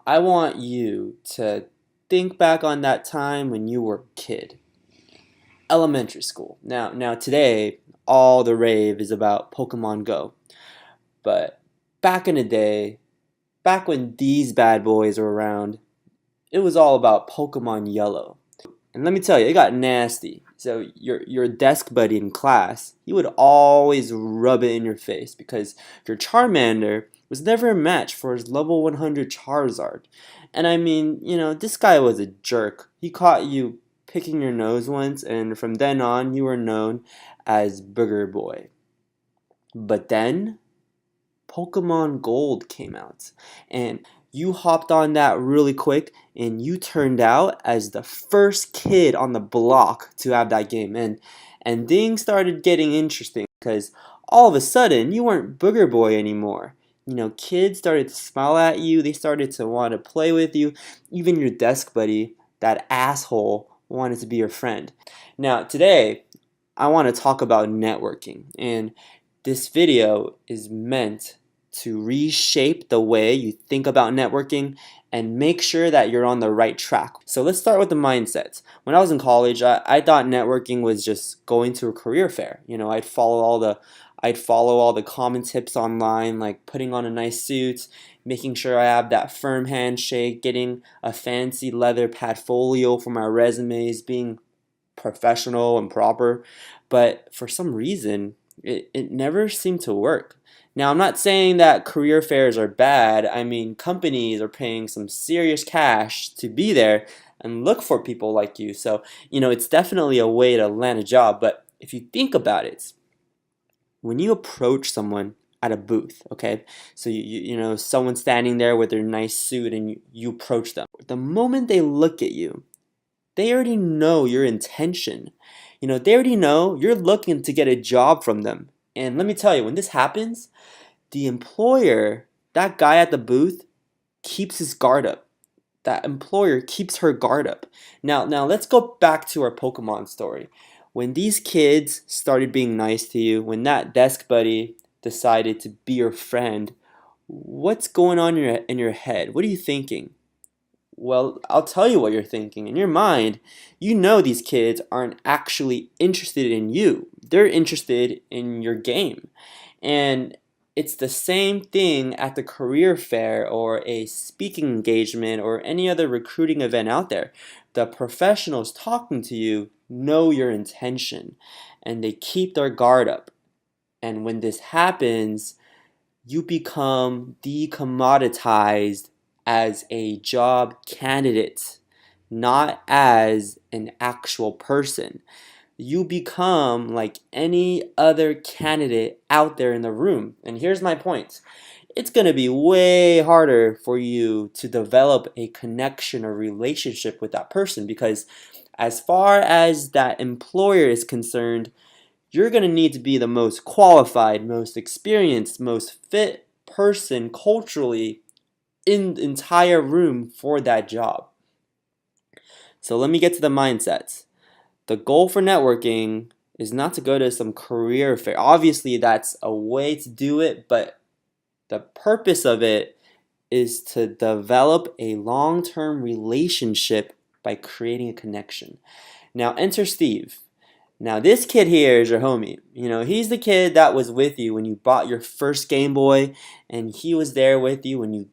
I want you to think back on that time when you were a kid, elementary school. Now today, all the rave is about Pokemon Go. But back in the day, back when these bad boys were around, it was all about Pokemon Yellow. And let me tell you, it got nasty. So your desk buddy in class, he would always rub it in your face because your Charmander was never a match for his level 100 Charizard. And I mean, this guy was a jerk. He caught you picking your nose once, and from then on, you were known as Booger Boy. But then Pokemon Gold came out, and you hopped on that really quick, and you turned out as the first kid on the block to have that game. And things started getting interesting because all of a sudden you weren't Booger Boy anymore. Kids started to smile at you. They started to want to play with you. Even your desk buddy, that asshole, wanted to be your friend. Now, today, I want to talk about networking. And this video is meant to reshape the way you think about networking and make sure that you're on the right track. So let's start with the mindsets. When I was in college, I thought networking was just going to a career fair. I'd follow all the common tips online, like putting on a nice suit, making sure I have that firm handshake, getting a fancy leather portfolio for my resumes, being professional and proper. But for some reason, it never seemed to work. Now, I'm not saying that career fairs are bad. I mean, companies are paying some serious cash to be there and look for people like you. So, it's definitely a way to land a job. But if you think about it, when you approach someone at a booth, okay, so someone standing there with their nice suit and you approach them, the moment they look at you, they already know your intention. They already know you're looking to get a job from them. And let me tell you, when this happens, the employer, that guy at the booth, keeps his guard up. That employer keeps her guard up. Now let's go back to our Pokemon story. When these kids started being nice to you, when that desk buddy decided to be your friend, what's going on in your head? What are you thinking? Well, I'll tell you what you're thinking. In your mind, you know these kids aren't actually interested in you. They're interested in your game. And it's the same thing at the career fair or a speaking engagement or any other recruiting event out there. The professionals talking to you know your intention and they keep their guard up. And when this happens, you become decommoditized as a job candidate, not as an actual person. You become like any other candidate out there in the room. And here's my point. It's going to be way harder for you to develop a connection or relationship with that person because as far as that employer is concerned, you're going to need to be the most qualified, most experienced, most fit person culturally in the entire room for that job. So let me get to the mindsets. The goal for networking is not to go to some career fair. Obviously, that's a way to do it, but the purpose of it is to develop a long-term relationship by creating a connection. Now, enter Steve. Now, this kid here is your homie. He's the kid that was with you when you bought your first Game Boy, and he was there with you when you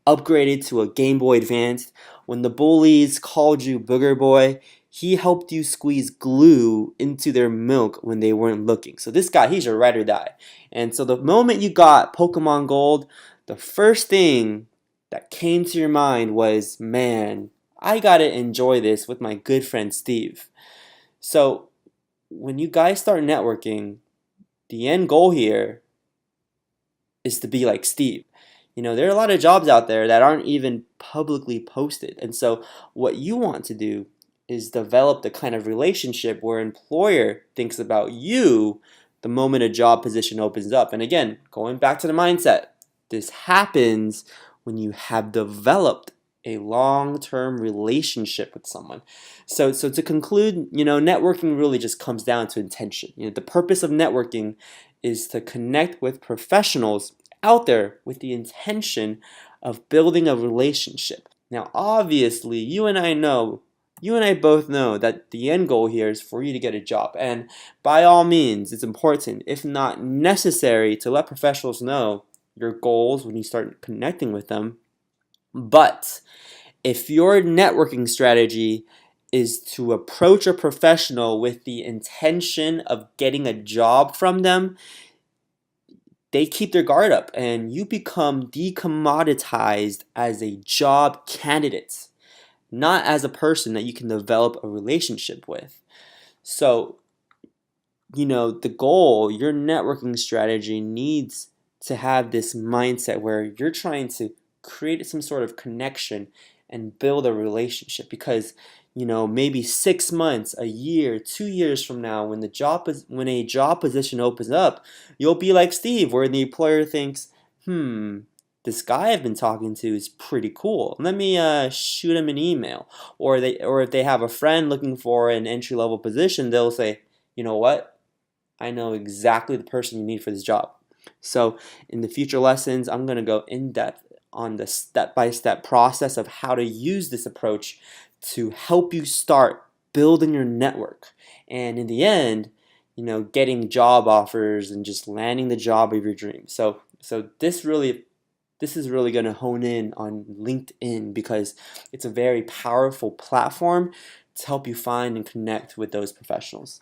upgraded to a Game Boy Advance. When the bullies called you Booger Boy, he helped you squeeze glue into their milk when they weren't looking. So this guy, he's your ride or die. And so the moment you got Pokemon Gold, the first thing that came to your mind was, man, I gotta enjoy this with my good friend Steve. So when you guys start networking, the end goal here is to be like Steve. There are a lot of jobs out there that aren't even publicly posted. And so what you want to do is develop the kind of relationship where an employer thinks about you the moment a job position opens up. And again, going back to the mindset, this happens when you have developed a long-term relationship with someone. So to conclude, networking really just comes down to intention. The purpose of networking is to connect with professionals out there with the intention of building a relationship. Now, obviously, you and I both know that the end goal here is for you to get a job. And by all means, it's important, if not necessary, to let professionals know your goals when you start connecting with them. But if your networking strategy is to approach a professional with the intention of getting a job from them, they keep their guard up and you become decommoditized as a job candidate, not as a person that you can develop a relationship with. So, the goal, your networking strategy needs to have this mindset where you're trying to create some sort of connection and build a relationship because maybe 6 months, a year, 2 years from now, when a job position opens up, you'll be like Steve, where the employer thinks, this guy I've been talking to is pretty cool. Let me shoot him an email. Or if they have a friend looking for an entry level position, they'll say, you know what? I know exactly the person you need for this job. So in the future lessons, I'm going to go in depth on the step-by-step process of how to use this approach to help you start building your network. And in the end, getting job offers and just landing the job of your dreams. So this is really going to hone in on LinkedIn because it's a very powerful platform to help you find and connect with those professionals.